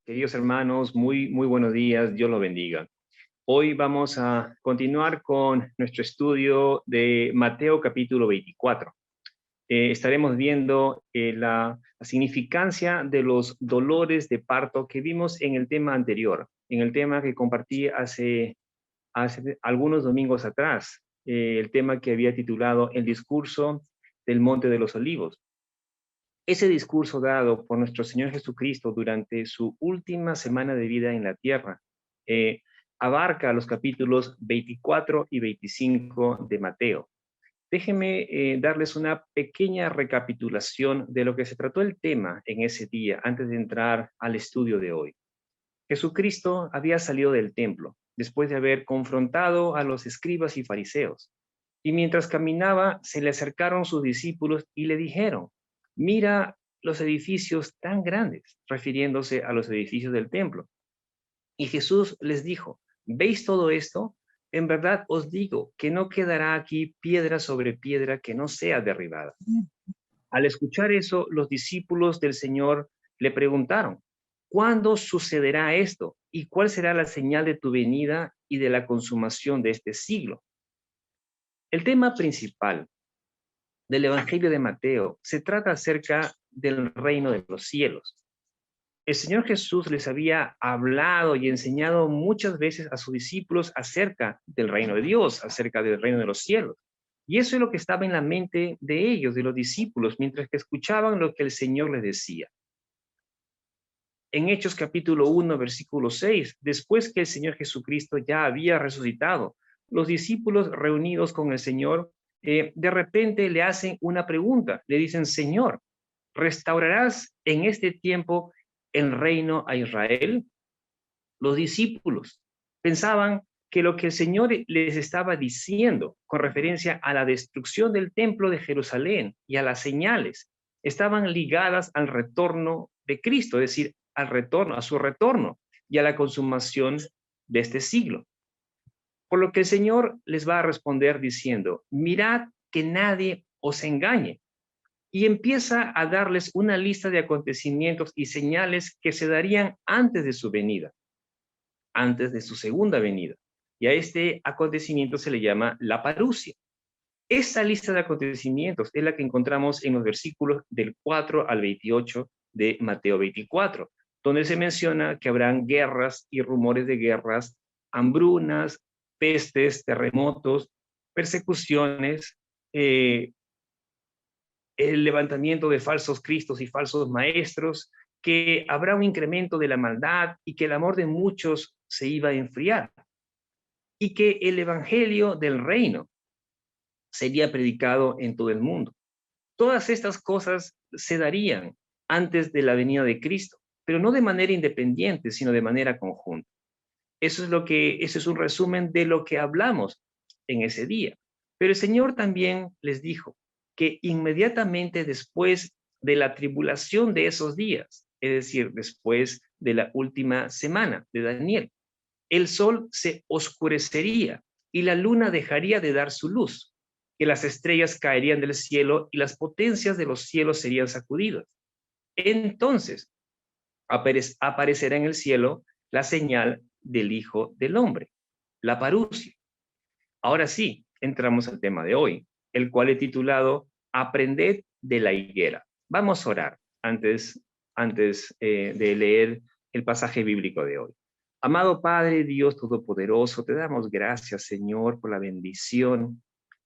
Queridos hermanos, muy buenos días, Dios los bendiga. Hoy vamos a continuar con nuestro estudio de Mateo capítulo 24. Estaremos viendo la significancia de los dolores de parto que vimos en el tema anterior, en el tema que compartí hace algunos domingos atrás, el tema que había titulado El discurso del Monte de los Olivos. Ese discurso dado por nuestro Señor Jesucristo durante su última semana de vida en la tierra eh, abarca los capítulos 24 y 25 de Mateo. Déjenme darles una pequeña recapitulación de lo que se trató el tema en ese día antes de entrar al estudio de hoy. Jesucristo había salido del templo después de haber confrontado a los escribas y fariseos. Y mientras caminaba, se le acercaron sus discípulos y le dijeron: mira los edificios tan grandes, refiriéndose a los edificios del templo. Y Jesús les dijo: ¿veis todo esto? En verdad os digo que no quedará aquí piedra sobre piedra que no sea derribada. Al escuchar eso, los discípulos del Señor le preguntaron: ¿cuándo sucederá esto? ¿Y cuál será la señal de tu venida y de la consumación de este siglo? El tema principal del Evangelio de Mateo se trata acerca del reino de los cielos. El Señor Jesús les había hablado y enseñado muchas veces a sus discípulos acerca del reino de Dios, acerca del reino de los cielos. Y eso es lo que estaba en la mente de ellos, de los discípulos, mientras que escuchaban lo que el Señor les decía. En Hechos capítulo 1, versículo 6, después que el Señor Jesucristo ya había resucitado, los discípulos reunidos con el Señor, de repente le hacen una pregunta. Le dicen: Señor, ¿restaurarás en este tiempo el reino a Israel? Los discípulos pensaban que lo que el Señor les estaba diciendo con referencia a la destrucción del templo de Jerusalén y a las señales estaban ligadas al retorno de Cristo, es decir, al retorno, a su retorno y a la consumación de este siglo. Por lo que el Señor les va a responder diciendo: mirad que nadie os engañe. Y empieza a darles una lista de acontecimientos y señales que se darían antes de su venida, antes de su segunda venida. Y a este acontecimiento se le llama la parusia. Esta lista de acontecimientos es la que encontramos en los versículos del 4 al 28 de Mateo 24, donde se menciona que habrán guerras y rumores de guerras, hambrunas, pestes, terremotos, persecuciones, el levantamiento de falsos cristos y falsos maestros, que habrá un incremento de la maldad y que el amor de muchos se iba a enfriar, y que el evangelio del reino sería predicado en todo el mundo. Todas estas cosas se darían antes de la venida de Cristo, pero no de manera independiente, sino de manera conjunta. Eso es un resumen de lo que hablamos en ese día. Pero el Señor también les dijo que inmediatamente después de la tribulación de esos días, es decir, después de la última semana de Daniel, el sol se oscurecería y la luna dejaría de dar su luz, que las estrellas caerían del cielo y las potencias de los cielos serían sacudidas. Entonces aparecerá en el cielo la señal del Hijo del Hombre, la parusia. Ahora sí, entramos al tema de hoy, el cual he titulado Aprended de la higuera. Vamos a orar antes de leer el pasaje bíblico de hoy. Amado Padre, Dios Todopoderoso, te damos gracias, Señor, por la bendición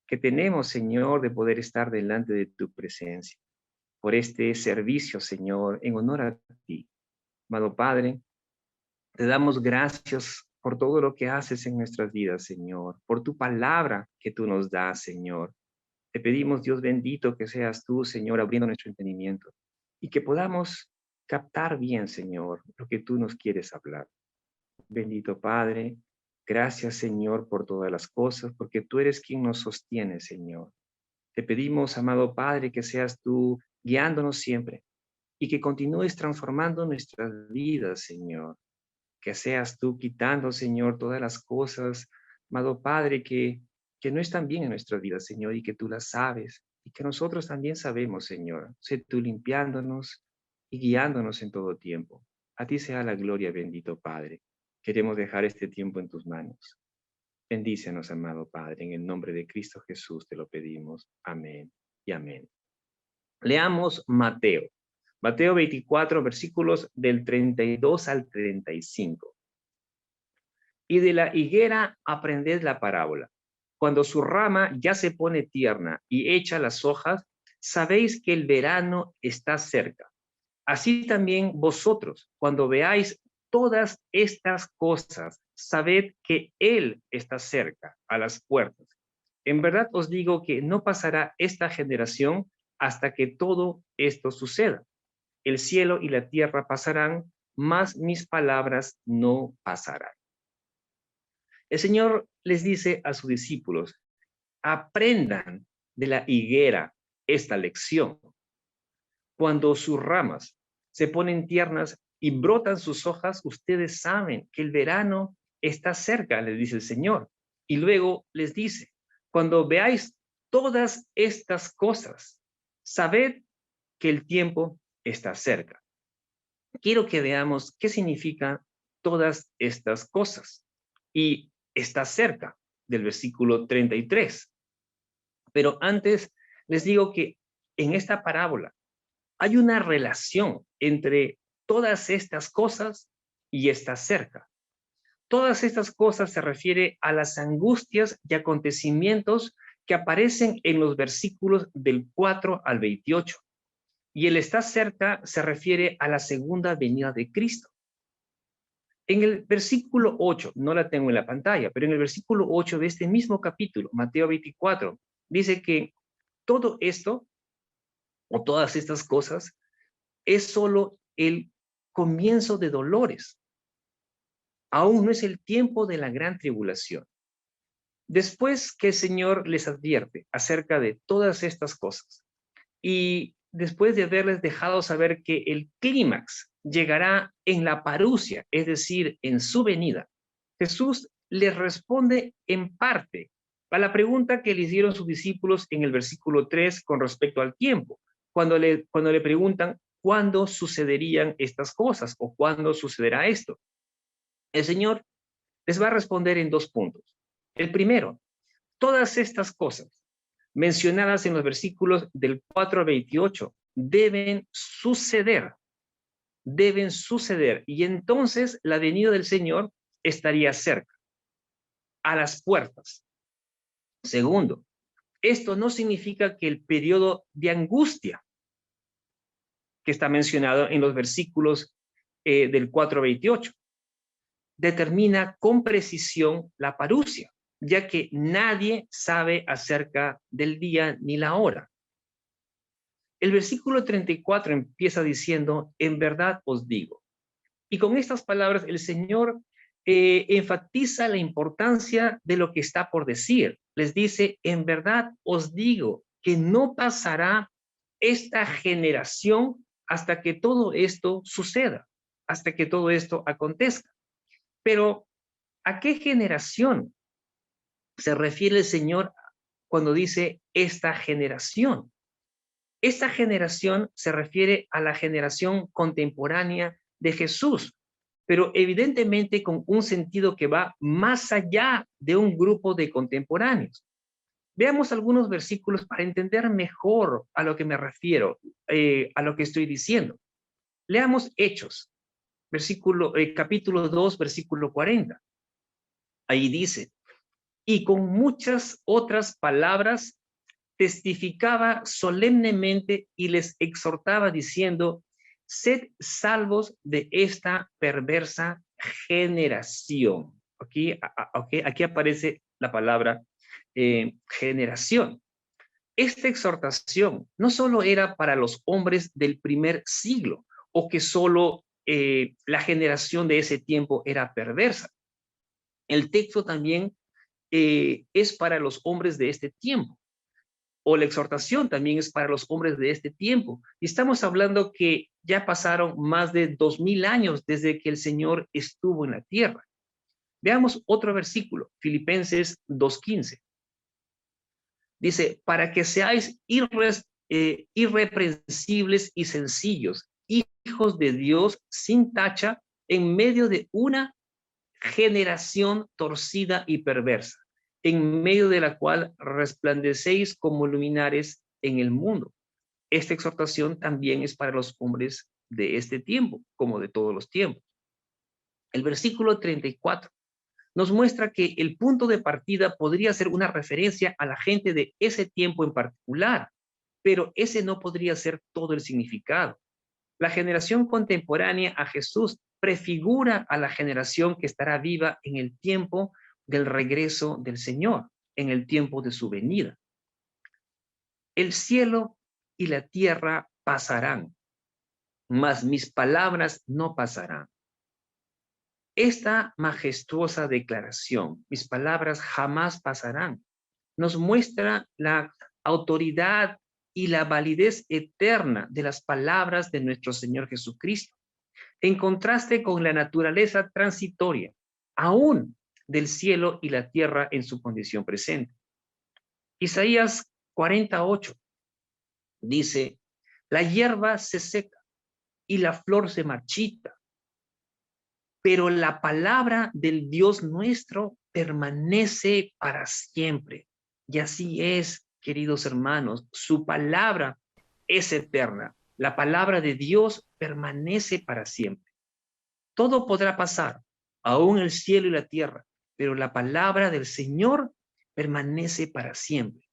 que tenemos, Señor, de poder estar delante de tu presencia, por este servicio, Señor, en honor a ti. Amado Padre, te damos gracias por todo lo que haces en nuestras vidas, Señor, por tu palabra que tú nos das, Señor. Te pedimos, Dios bendito, que seas tú, Señor, abriendo nuestro entendimiento y que podamos captar bien, Señor, lo que tú nos quieres hablar. Bendito Padre, gracias, Señor, por todas las cosas, porque tú eres quien nos sostiene, Señor. Te pedimos, amado Padre, que seas tú guiándonos siempre y que continúes transformando nuestras vidas, Señor. Que seas tú quitando, Señor, todas las cosas, amado Padre, que no están bien en nuestras vidas, Señor, y que tú las sabes, y que nosotros también sabemos, Señor. Sé tú limpiándonos y guiándonos en todo tiempo. A ti sea la gloria, bendito Padre. Queremos dejar este tiempo en tus manos. Bendícenos, amado Padre, en el nombre de Cristo Jesús te lo pedimos. Amén y amén. Leamos Mateo. Mateo 24, versículos del 32 al 35. Y de la higuera aprended la parábola. Cuando su rama ya se pone tierna y echa las hojas, sabéis que el verano está cerca. Así también vosotros, cuando veáis todas estas cosas, sabed que Él está cerca, a las puertas. En verdad os digo que no pasará esta generación hasta que todo esto suceda. El cielo y la tierra pasarán, mas mis palabras no pasarán. El Señor les dice a sus discípulos, aprendan de la higuera esta lección. Cuando sus ramas se ponen tiernas y brotan sus hojas, ustedes saben que el verano está cerca, les dice el Señor. Y luego les dice, cuando veáis todas estas cosas, sabed que el tiempo está cerca. Quiero que veamos qué significan todas estas cosas. Y está cerca del versículo 33. Pero antes les digo que en esta parábola hay una relación entre todas estas cosas y está cerca. Todas estas cosas se refiere a las angustias y acontecimientos que aparecen en los versículos del 4 al 28. Y el está cerca se refiere a la segunda venida de Cristo. En el versículo 8, no la tengo en la pantalla, pero en el versículo 8 de este mismo capítulo, Mateo 24, dice que todo esto, o todas estas cosas, es solo el comienzo de dolores. Aún no es el tiempo de la gran tribulación. Después que el Señor les advierte acerca de todas estas cosas, y después de haberles dejado saber que el clímax llegará en la parusia, es decir, en su venida, Jesús les responde en parte a la pregunta que le hicieron sus discípulos en el versículo 3 con respecto al tiempo, cuando le preguntan cuándo sucederían estas cosas o cuándo sucederá esto. El Señor les va a responder en dos puntos. El primero, todas estas cosas mencionadas en los versículos del 4 al 28 deben suceder, y entonces la venida del Señor estaría cerca, a las puertas. Segundo, esto no significa que el periodo de angustia que está mencionado en los versículos del 4 al 28 determina con precisión la parusia, ya que nadie sabe acerca del día ni la hora. El versículo 34 empieza diciendo, en verdad os digo. Y con estas palabras el Señor enfatiza la importancia de lo que está por decir. Les dice, en verdad os digo que no pasará esta generación hasta que todo esto suceda, hasta que todo esto acontezca. Pero, ¿a qué generación se refiere el Señor cuando dice esta generación? Esta generación se refiere a la generación contemporánea de Jesús, pero evidentemente con un sentido que va más allá de un grupo de contemporáneos. Veamos algunos versículos para entender mejor a lo que me refiero, a lo que estoy diciendo. Leamos Hechos, capítulo 2, versículo 40. Ahí dice, y con muchas otras palabras testificaba solemnemente y les exhortaba diciendo, sed salvos de esta perversa generación. Aquí aparece la palabra generación. Esta exhortación no solo era para los hombres del primer siglo o que solo la generación de ese tiempo era perversa. El texto también es para los hombres de este tiempo. O la exhortación también es para los hombres de este tiempo. Y estamos hablando que ya pasaron más de 2000 años desde que el Señor estuvo en la tierra. Veamos otro versículo, Filipenses 2:15. Dice, para que seáis irreprensibles y sencillos, hijos de Dios sin tacha en medio de una generación torcida y perversa, en medio de la cual resplandecéis como luminares en el mundo. Esta exhortación también es para los hombres de este tiempo, como de todos los tiempos. El versículo 34 nos muestra que el punto de partida podría ser una referencia a la gente de ese tiempo en particular, pero ese no podría ser todo el significado. La generación contemporánea a Jesús prefigura a la generación que estará viva en el tiempo del regreso del Señor, en el tiempo de su venida. El cielo y la tierra pasarán, mas mis palabras no pasarán. Esta majestuosa declaración, mis palabras jamás pasarán, nos muestra la autoridad y la validez eterna de las palabras de nuestro Señor Jesucristo, en contraste con la naturaleza transitoria, aún del cielo y la tierra en su condición presente. Isaías 48 dice, la hierba se seca y la flor se marchita, pero la palabra del Dios nuestro permanece para siempre. Y así es, queridos hermanos, su palabra es eterna. La palabra de Dios permanece para siempre. Todo podrá pasar, aún el cielo y la tierra, pero la palabra del Señor permanece para siempre.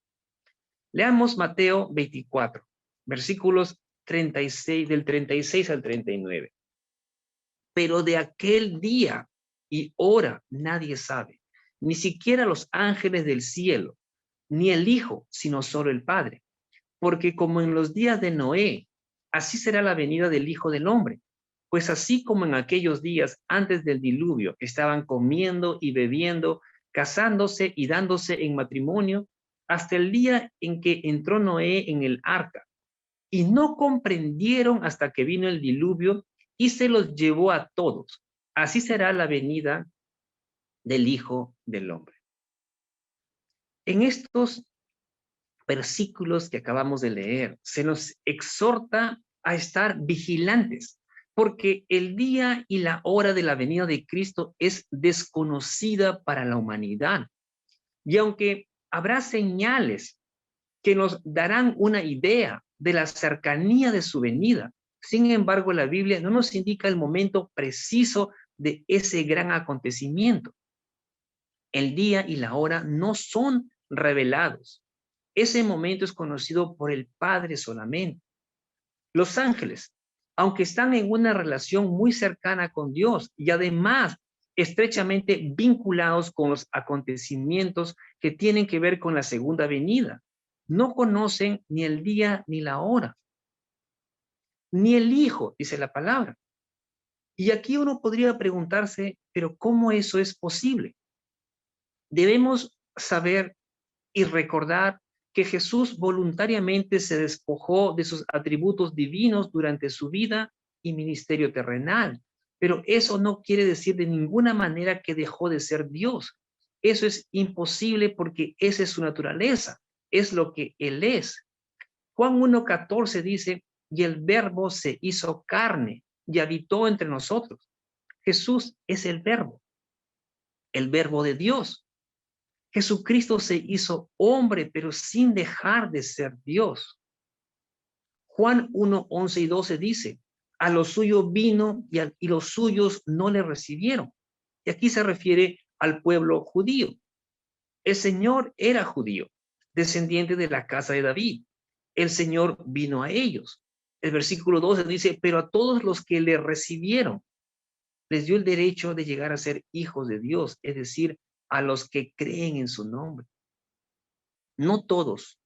Leamos Mateo 24, versículos 36, del 36 al 39. Pero de aquel día y hora nadie sabe, ni siquiera los ángeles del cielo, ni el Hijo, sino solo el Padre. Porque como en los días de Noé, así será la venida del Hijo del Hombre. Pues así como en aquellos días antes del diluvio estaban comiendo y bebiendo, casándose y dándose en matrimonio, hasta el día en que entró Noé en el arca, y no comprendieron hasta que vino el diluvio y se los llevó a todos. Así será la venida del Hijo del Hombre. En estos versículos que acabamos de leer, se nos exhorta a estar vigilantes, porque el día y la hora de la venida de Cristo es desconocida para la humanidad. Y aunque habrá señales que nos darán una idea de la cercanía de su venida, sin embargo, la Biblia no nos indica el momento preciso de ese gran acontecimiento. El día y la hora no son revelados. Ese momento es conocido por el Padre solamente. Los ángeles, aunque están en una relación muy cercana con Dios y además estrechamente vinculados con los acontecimientos que tienen que ver con la segunda venida, no conocen ni el día ni la hora, ni el Hijo, dice la palabra. Y aquí uno podría preguntarse, pero ¿cómo eso es posible? Debemos saber y recordar que Jesús voluntariamente se despojó de sus atributos divinos durante su vida y ministerio terrenal. Pero eso no quiere decir de ninguna manera que dejó de ser Dios. Eso es imposible porque esa es su naturaleza, es lo que Él es. Juan 1:14 dice, y el verbo se hizo carne y habitó entre nosotros. Jesús es el verbo de Dios. Jesucristo se hizo hombre, pero sin dejar de ser Dios. Juan 1:11 y 12 dice, a lo suyo vino y los suyos no le recibieron. Y aquí se refiere al pueblo judío. El Señor era judío, descendiente de la casa de David. El Señor vino a ellos. El versículo 12 dice, pero a todos los que le recibieron, les dio el derecho de llegar a ser hijos de Dios, es decir, a los que creen en su nombre. No todos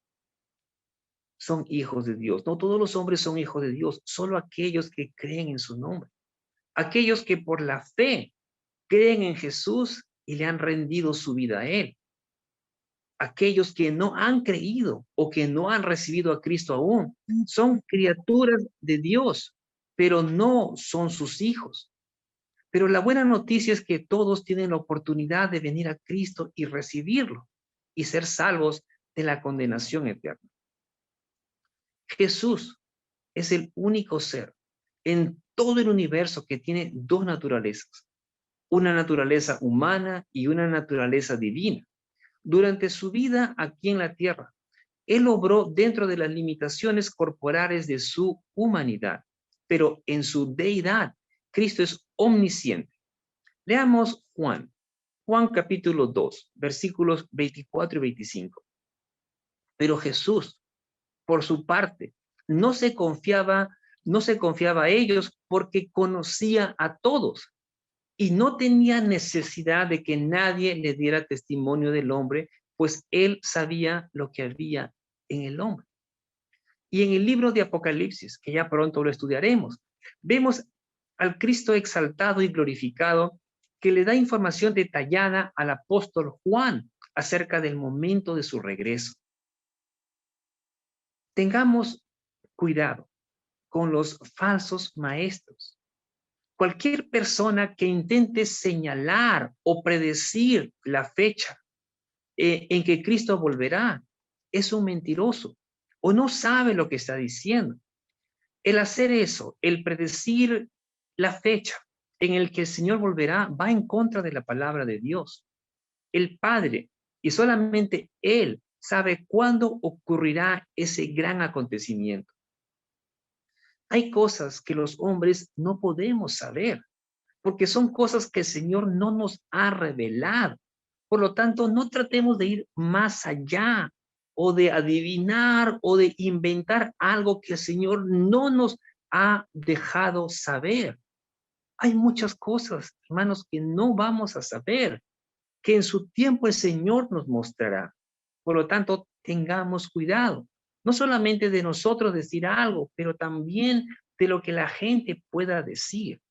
son hijos de Dios, no todos los hombres son hijos de Dios, solo aquellos que creen en su nombre. Aquellos que por la fe creen en Jesús y le han rendido su vida a Él. Aquellos que no han creído o que no han recibido a Cristo aún, son criaturas de Dios, pero no son sus hijos. Pero la buena noticia es que todos tienen la oportunidad de venir a Cristo y recibirlo y ser salvos de la condenación eterna. Jesús es el único ser en todo el universo que tiene dos naturalezas, una naturaleza humana y una naturaleza divina. Durante su vida aquí en la tierra, Él obró dentro de las limitaciones corporales de su humanidad, pero en su deidad, Cristo es omnisciente. Leamos Juan capítulo 2, versículos 24 y 25. Pero Jesús, por su parte, no se confiaba a ellos porque conocía a todos y no tenía necesidad de que nadie le diera testimonio del hombre, pues él sabía lo que había en el hombre. Y en el libro de Apocalipsis, que ya pronto lo estudiaremos, vemos al Cristo exaltado y glorificado que le da información detallada al apóstol Juan acerca del momento de su regreso. Tengamos cuidado con los falsos maestros. Cualquier persona que intente señalar o predecir la fecha en que Cristo volverá es un mentiroso o no sabe lo que está diciendo. El hacer eso, el predecir la fecha en el que el Señor volverá, va en contra de la palabra de Dios. El Padre, y solamente Él, sabe cuándo ocurrirá ese gran acontecimiento. Hay cosas que los hombres no podemos saber, porque son cosas que el Señor no nos ha revelado. Por lo tanto, no tratemos de ir más allá o de adivinar o de inventar algo que el Señor no nos ha dejado saber. Hay muchas cosas, hermanos, que no vamos a saber, que en su tiempo el Señor nos mostrará. Por lo tanto, tengamos cuidado, no solamente de nosotros decir algo, pero también de lo que la gente pueda decir.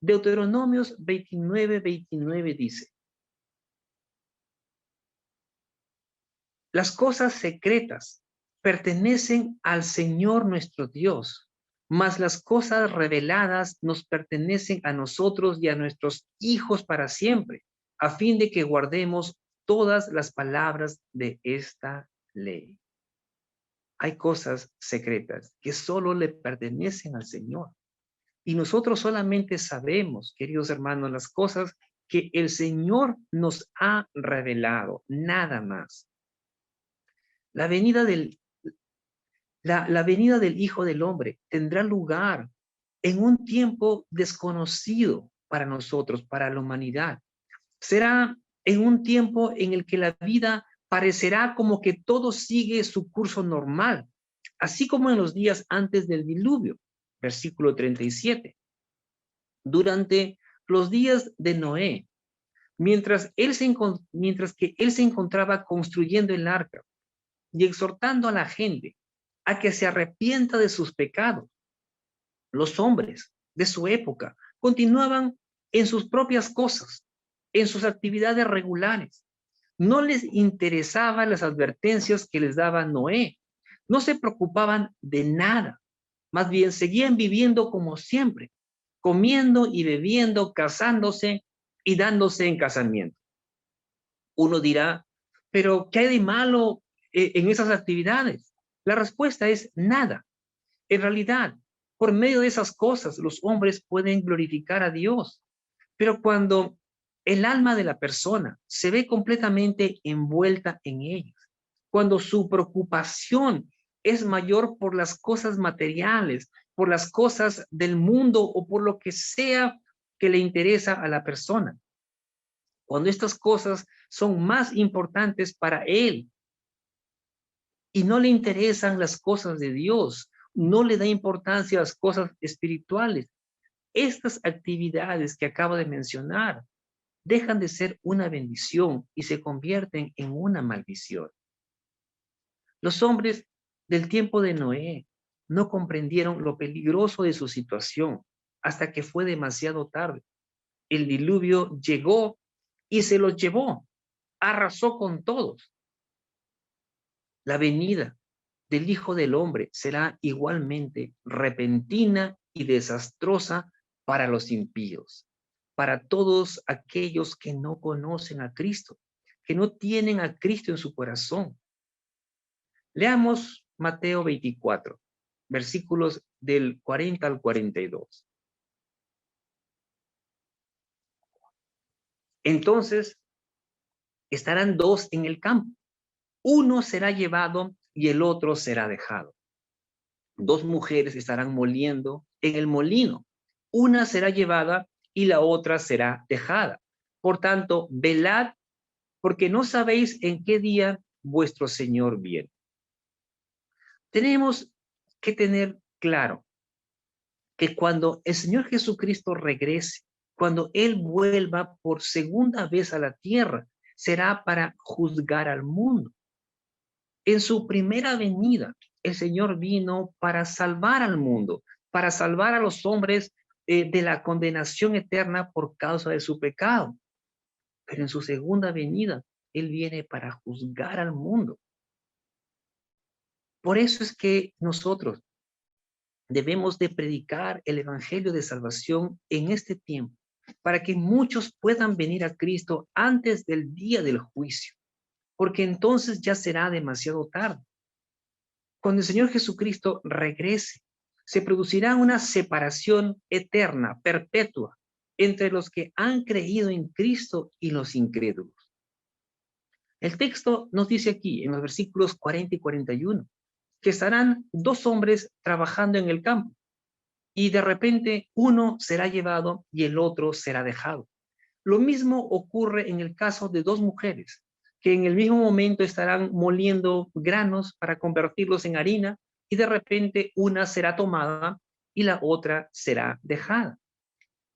Deuteronomios 29 dice: las cosas secretas pertenecen al Señor nuestro Dios, mas las cosas reveladas nos pertenecen a nosotros y a nuestros hijos para siempre, a fin de que guardemos todas las palabras de esta ley. Hay cosas secretas que solo le pertenecen al Señor. Y nosotros solamente sabemos, queridos hermanos, las cosas que el Señor nos ha revelado, nada más. La venida del Hijo del Hombre tendrá lugar en un tiempo desconocido para nosotros, para la humanidad. Será en un tiempo en el que la vida parecerá como que todo sigue su curso normal, así como en los días antes del diluvio. Versículo 37. Durante los días de Noé, mientras que él se encontraba construyendo el arca y exhortando a la gente a que se arrepienta de sus pecados, los hombres de su época continuaban en sus propias cosas, en sus actividades regulares. No les interesaban las advertencias que les daba Noé. No se preocupaban de nada. Más bien seguían viviendo como siempre, comiendo y bebiendo, casándose y dándose en casamiento. Uno dirá, pero ¿qué hay de malo en esas actividades? La respuesta es nada. En realidad, por medio de esas cosas, los hombres pueden glorificar a Dios. Pero cuando el alma de la persona se ve completamente envuelta en ellos, cuando su preocupación es mayor por las cosas materiales, por las cosas del mundo o por lo que sea que le interesa a la persona, cuando estas cosas son más importantes para él y no le interesan las cosas de Dios, no le da importancia a las cosas espirituales, estas actividades que acabo de mencionar dejan de ser una bendición y se convierten en una maldición. Los hombres del tiempo de Noé no comprendieron lo peligroso de su situación hasta que fue demasiado tarde. El diluvio llegó y se los llevó, arrasó con todos. La venida del Hijo del Hombre será igualmente repentina y desastrosa para los impíos, para todos aquellos que no conocen a Cristo, que no tienen a Cristo en su corazón. Leamos Mateo 24, versículos del 40 al 42. Entonces, estarán dos en el campo. Uno será llevado y el otro será dejado. Dos mujeres estarán moliendo en el molino. Una será llevada y la otra será dejada. Por tanto, velad, porque no sabéis en qué día vuestro Señor viene. Tenemos que tener claro que cuando el Señor Jesucristo regrese, cuando Él vuelva por segunda vez a la tierra, será para juzgar al mundo. En su primera venida, el Señor vino para salvar al mundo, para salvar a los hombres de la condenación eterna por causa de su pecado. Pero en su segunda venida, Él viene para juzgar al mundo. Por eso es que nosotros debemos de predicar el evangelio de salvación en este tiempo, para que muchos puedan venir a Cristo antes del día del juicio, porque entonces ya será demasiado tarde. Cuando el Señor Jesucristo regrese, se producirá una separación eterna, perpetua, entre los que han creído en Cristo y los incrédulos. El texto nos dice aquí, en los versículos 40 y 41, que estarán dos hombres trabajando en el campo y de repente uno será llevado y el otro será dejado. Lo mismo ocurre en el caso de dos mujeres, que en el mismo momento estarán moliendo granos para convertirlos en harina y de repente una será tomada y la otra será dejada.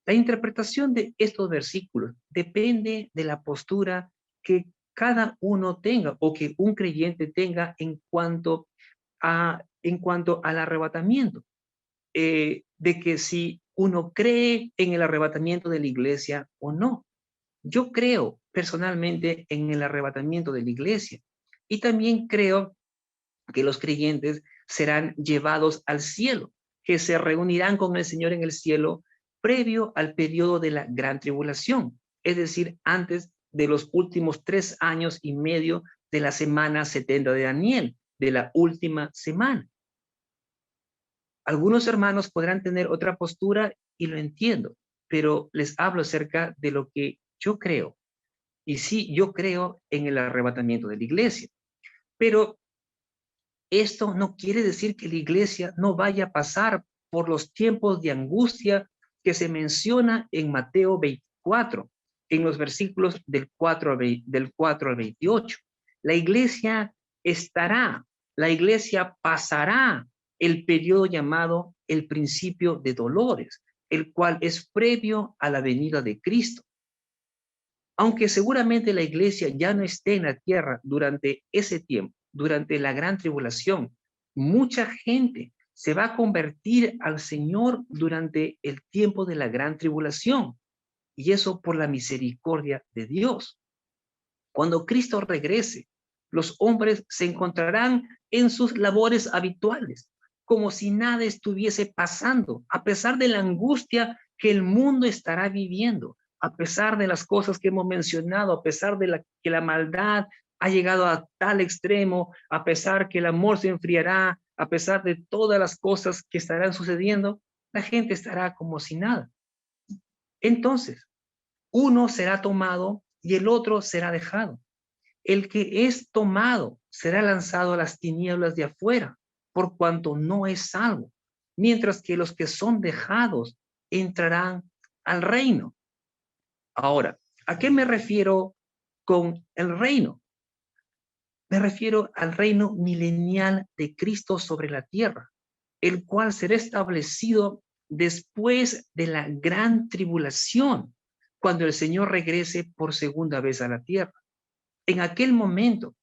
La interpretación de estos versículos depende de la postura que cada uno tenga o que un creyente tenga en cuanto al arrebatamiento. De que si uno cree en el arrebatamiento de la iglesia o no. Yo creo personalmente en el arrebatamiento de la iglesia y también creo que los creyentes serán llevados al cielo, que se reunirán con el Señor en el cielo previo al periodo de la gran tribulación, es decir, antes de los últimos 3 años y medio de la semana 70 de Daniel, de la última semana. Algunos hermanos podrán tener otra postura y lo entiendo, pero les hablo acerca de lo que yo creo. Y sí, yo creo en el arrebatamiento de la iglesia, pero esto no quiere decir que la iglesia no vaya a pasar por los tiempos de angustia que se menciona en Mateo 24, en los versículos del 4 al 28. La iglesia la iglesia pasará el periodo llamado el principio de dolores, el cual es previo a la venida de Cristo. Aunque seguramente la iglesia ya no esté en la tierra durante ese tiempo, durante la gran tribulación, mucha gente se va a convertir al Señor durante el tiempo de la gran tribulación, y eso por la misericordia de Dios. Cuando Cristo regrese, los hombres se encontrarán en sus labores habituales, como si nada estuviese pasando, a pesar de la angustia que el mundo estará viviendo, a pesar de las cosas que hemos mencionado, a pesar de que la maldad ha llegado a tal extremo, a pesar que el amor se enfriará, a pesar de todas las cosas que estarán sucediendo, la gente estará como si nada. Entonces, uno será tomado y el otro será dejado. El que es tomado será lanzado a las tinieblas de afuera, por cuanto no es salvo, mientras que los que son dejados entrarán al reino. Ahora, ¿a qué me refiero con el reino? Me refiero al reino milenial de Cristo sobre la tierra, el cual será establecido después de la gran tribulación, cuando el Señor regrese por segunda vez a la tierra. En aquel momento,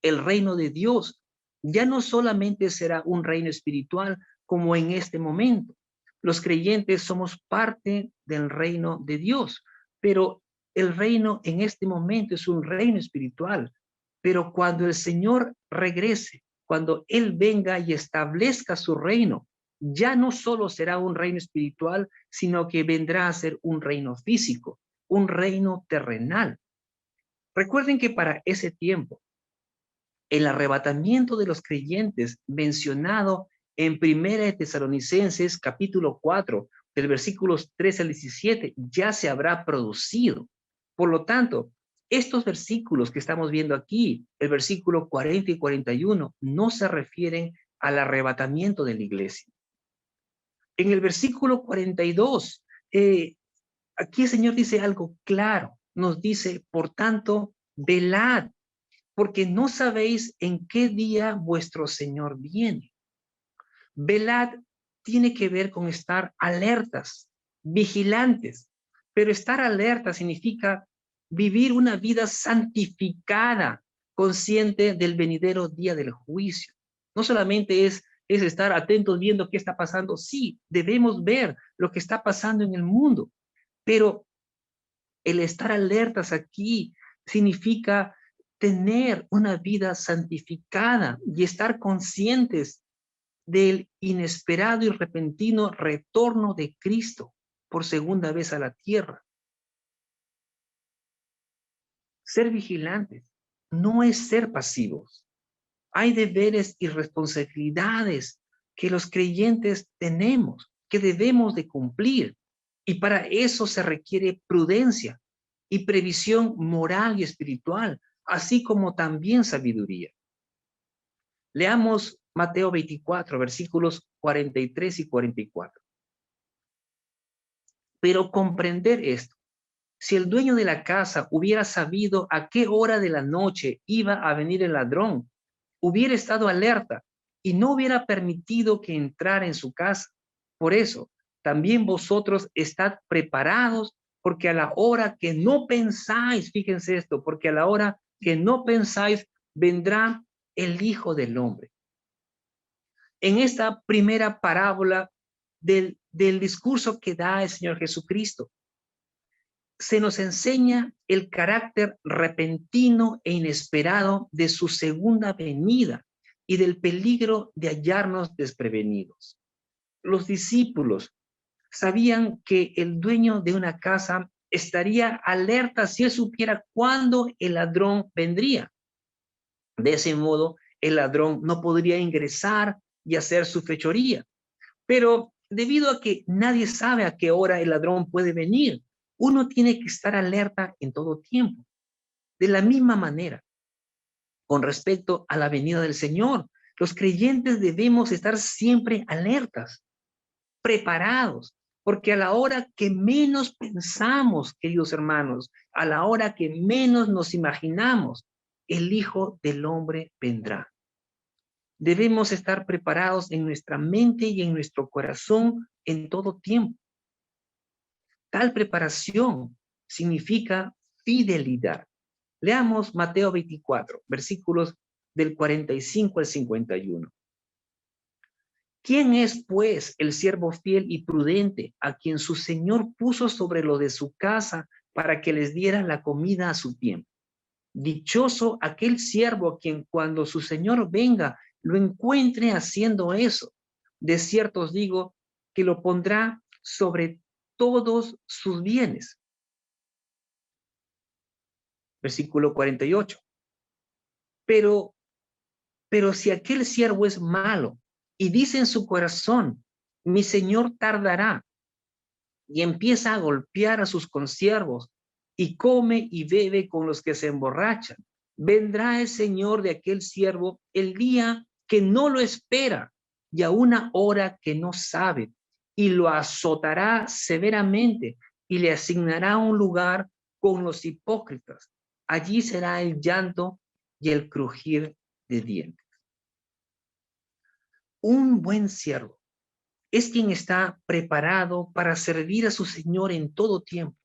el reino de Dios ya no solamente será un reino espiritual como en este momento. Los creyentes somos parte del reino de Dios, pero el reino en este momento es un reino espiritual. Pero cuando el Señor regrese, cuando Él venga y establezca su reino, ya no solo será un reino espiritual, sino que vendrá a ser un reino físico, un reino terrenal. Recuerden que para ese tiempo, el arrebatamiento de los creyentes mencionado en Primera de Tesalonicenses, capítulo 4, del versículos 3 al 17, ya se habrá producido. Por lo tanto, estos versículos que estamos viendo aquí, el versículo 40 y 41, no se refieren al arrebatamiento de la iglesia. En el versículo 42, aquí el Señor dice algo claro. Nos dice, por tanto, velad, porque no sabéis en qué día vuestro Señor viene. Velad tiene que ver con estar alertas, vigilantes, pero estar alerta significa vivir una vida santificada, consciente del venidero día del juicio. No solamente es estar atentos viendo qué está pasando. Sí, debemos ver lo que está pasando en el mundo, pero el estar alertas aquí significa tener una vida santificada y estar conscientes del inesperado y repentino retorno de Cristo por segunda vez a la tierra. Ser vigilantes no es ser pasivos. Hay deberes y responsabilidades que los creyentes tenemos, que debemos de cumplir. Y para eso se requiere prudencia y previsión moral y espiritual, así como también sabiduría. Leamos Mateo 24, versículos 43 y 44. Pero comprender esto, si el dueño de la casa hubiera sabido a qué hora de la noche iba a venir el ladrón, hubiera estado alerta y no hubiera permitido que entrara en su casa. Por eso, también vosotros estad preparados, porque a la hora que no pensáis, fíjense esto, porque a la hora que no pensáis, vendrá el Hijo del Hombre. En esta primera parábola del discurso que da el Señor Jesucristo, se nos enseña el carácter repentino e inesperado de su segunda venida y del peligro de hallarnos desprevenidos. Los discípulos sabían que el dueño de una casa estaría alerta si él supiera cuándo el ladrón vendría. De ese modo, el ladrón no podría ingresar y hacer su fechoría. Pero debido a que nadie sabe a qué hora el ladrón puede venir, uno tiene que estar alerta en todo tiempo. De la misma manera, con respecto a la venida del Señor, los creyentes debemos estar siempre alertas, preparados, porque a la hora que menos pensamos, queridos hermanos, a la hora que menos nos imaginamos, el Hijo del Hombre vendrá. Debemos estar preparados en nuestra mente y en nuestro corazón en todo tiempo. Tal preparación significa fidelidad. Leamos Mateo 24, versículos del 45 al 51. ¿Quién es, pues, el siervo fiel y prudente a quien su señor puso sobre lo de su casa para que les diera la comida a su tiempo? Dichoso aquel siervo a quien cuando su señor venga lo encuentre haciendo eso. De cierto os digo que lo pondrá sobre todos sus bienes. Versículo 48. Pero si aquel siervo es malo y dice en su corazón, mi señor tardará, y empieza a golpear a sus consiervos y come y bebe con los que se emborrachan, vendrá el señor de aquel siervo el día que no lo espera y a una hora que no sabe, y lo azotará severamente y le asignará un lugar con los hipócritas. Allí será el llanto y el crujir de dientes. Un buen siervo es quien está preparado para servir a su Señor en todo tiempo.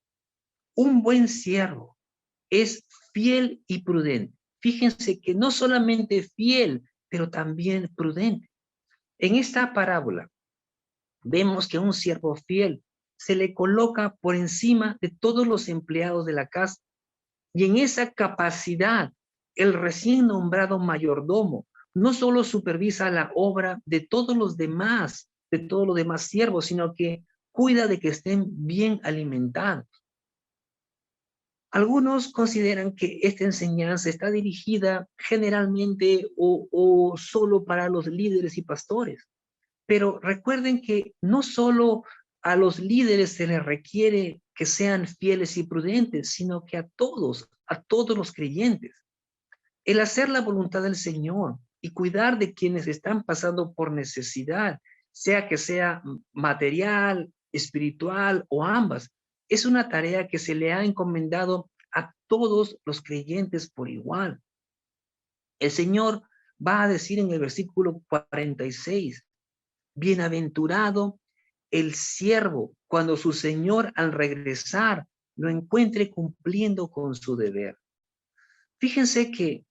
Un buen siervo es fiel y prudente. Fíjense que no solamente fiel, pero también prudente. En esta parábola vemos que a un siervo fiel se le coloca por encima de todos los empleados de la casa. Y en esa capacidad, el recién nombrado mayordomo no solo supervisa la obra de todos los demás siervos, sino que cuida de que estén bien alimentados. Algunos consideran que esta enseñanza está dirigida generalmente o solo para los líderes y pastores. Pero recuerden que no solo a los líderes se les requiere que sean fieles y prudentes, sino que a todos los creyentes. El hacer la voluntad del Señor y cuidar de quienes están pasando por necesidad, sea que sea material, espiritual o ambas, es una tarea que se le ha encomendado a todos los creyentes por igual. El Señor va a decir en el versículo 46, bienaventurado el siervo cuando su Señor al regresar lo encuentre cumpliendo con su deber. Fíjense que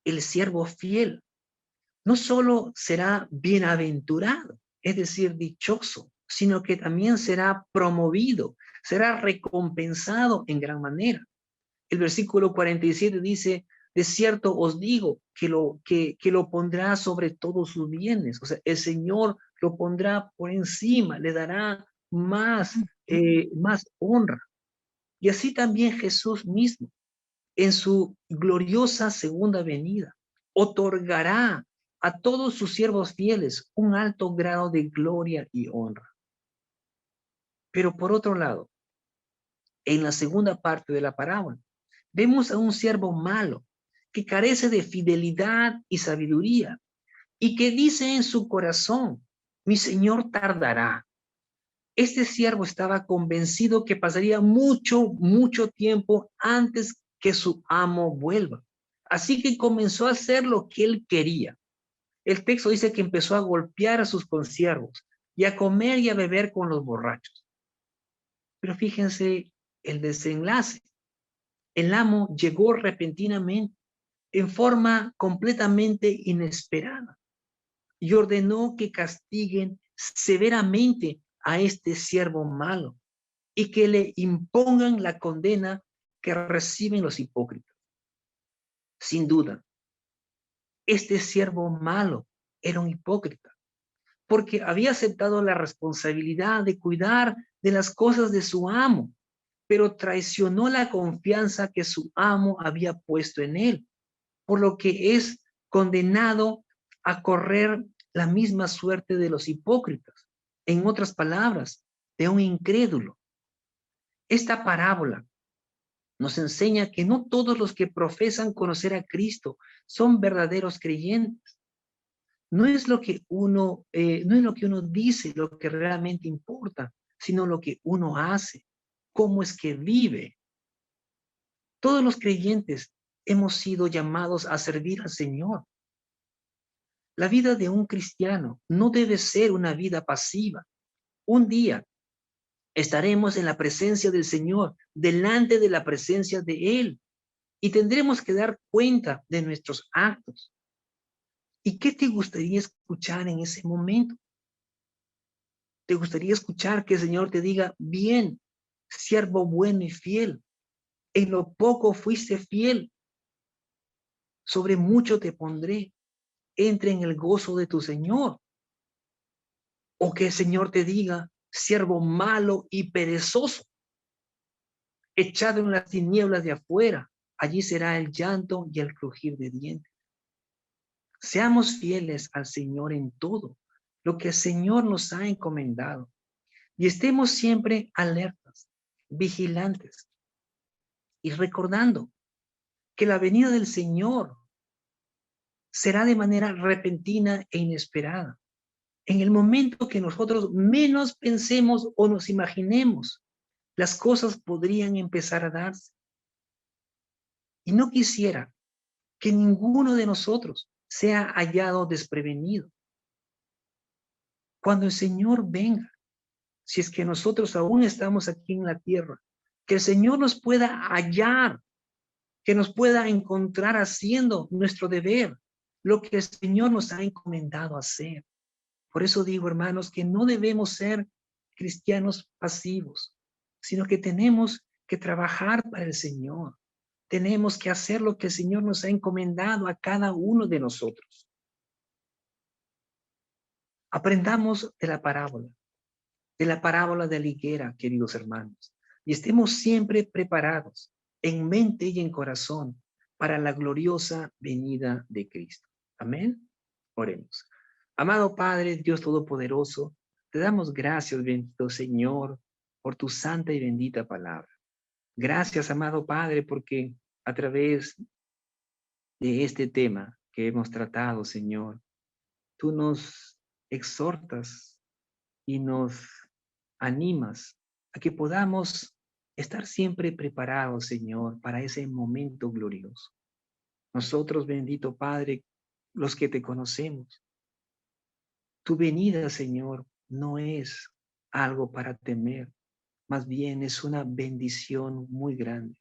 el siervo fiel no solo será bienaventurado, es decir, dichoso, sino que también será promovido, será recompensado en gran manera. El versículo 47 dice, de cierto os digo que lo pondrá sobre todos sus bienes. O sea, el Señor lo pondrá por encima, le dará más honra. Y así también Jesús mismo, en su gloriosa segunda venida, otorgará a todos sus siervos fieles un alto grado de gloria y honra. Pero por otro lado, en la segunda parte de la parábola, vemos a un siervo malo que carece de fidelidad y sabiduría y que dice en su corazón, mi Señor tardará. Este siervo estaba convencido que pasaría mucho tiempo antes que su amo vuelva. Así que comenzó a hacer lo que él quería. El texto dice que empezó a golpear a sus consiervos y a comer y a beber con los borrachos. Pero fíjense el desenlace. El amo llegó repentinamente, en forma completamente inesperada, y ordenó que castiguen severamente a este siervo malo y que le impongan la condena que reciben los hipócritas. Sin duda, este siervo malo era un hipócrita, porque había aceptado la responsabilidad de cuidar de las cosas de su amo, pero traicionó la confianza que su amo había puesto en él, por lo que es condenado a correr la misma suerte de los hipócritas. En otras palabras, de un incrédulo. Esta parábola nos enseña que no todos los que profesan conocer a Cristo son verdaderos creyentes. No es lo que uno dice lo que realmente importa, sino lo que uno hace, cómo es que vive. Todos los creyentes hemos sido llamados a servir al Señor. La vida de un cristiano no debe ser una vida pasiva. Un día estaremos en la presencia del Señor, delante de la presencia de Él, y tendremos que dar cuenta de nuestros actos. ¿Y qué te gustaría escuchar en ese momento? ¿Te gustaría escuchar que el Señor te diga, bien, siervo bueno y fiel, en lo poco fuiste fiel, sobre mucho te pondré, entre en el gozo de tu Señor? O que el Señor te diga, siervo malo y perezoso, echado en las tinieblas de afuera, allí será el llanto y el crujir de dientes. Seamos fieles al Señor en todo lo que el Señor nos ha encomendado y estemos siempre alertas, vigilantes y recordando que la venida del Señor será de manera repentina e inesperada. En el momento que nosotros menos pensemos o nos imaginemos, las cosas podrían empezar a darse. Y no quisiera que ninguno de nosotros sea hallado desprevenido. Cuando el Señor venga, si es que nosotros aún estamos aquí en la tierra, que el Señor nos pueda hallar, que nos pueda encontrar haciendo nuestro deber, lo que el Señor nos ha encomendado hacer. Por eso digo, hermanos, que no debemos ser cristianos pasivos, sino que tenemos que trabajar para el Señor. Tenemos que hacer lo que el Señor nos ha encomendado a cada uno de nosotros. Aprendamos de la parábola de la higuera, queridos hermanos, y estemos siempre preparados en mente y en corazón para la gloriosa venida de Cristo. Amén. Oremos. Amado Padre, Dios Todopoderoso, te damos gracias, bendito Señor, por tu santa y bendita palabra. Gracias, amado Padre, porque a través de este tema que hemos tratado, Señor, tú nos exhortas y nos animas a que podamos estar siempre preparados, Señor, para ese momento glorioso. Nosotros, bendito Padre, los que te conocemos, tu venida, Señor, no es algo para temer, más bien es una bendición muy grande.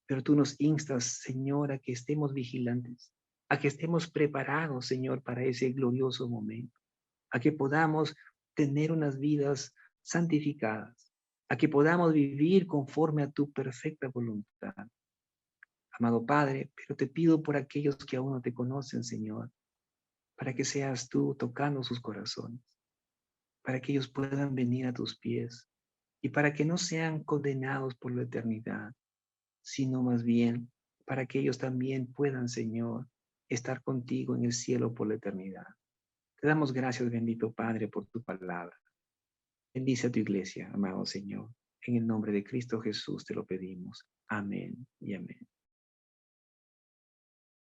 Pero tú nos instas, Señor, a que estemos vigilantes, a que estemos preparados, Señor, para ese glorioso momento, a que podamos tener unas vidas santificadas, a que podamos vivir conforme a tu perfecta voluntad. Amado Padre, pero te pido por aquellos que aún no te conocen, Señor, para que seas tú tocando sus corazones, para que ellos puedan venir a tus pies y para que no sean condenados por la eternidad, sino más bien para que ellos también puedan, Señor, estar contigo en el cielo por la eternidad. Te damos gracias, bendito Padre, por tu palabra. Bendice a tu iglesia, amado Señor. En el nombre de Cristo Jesús te lo pedimos. Amén y amén.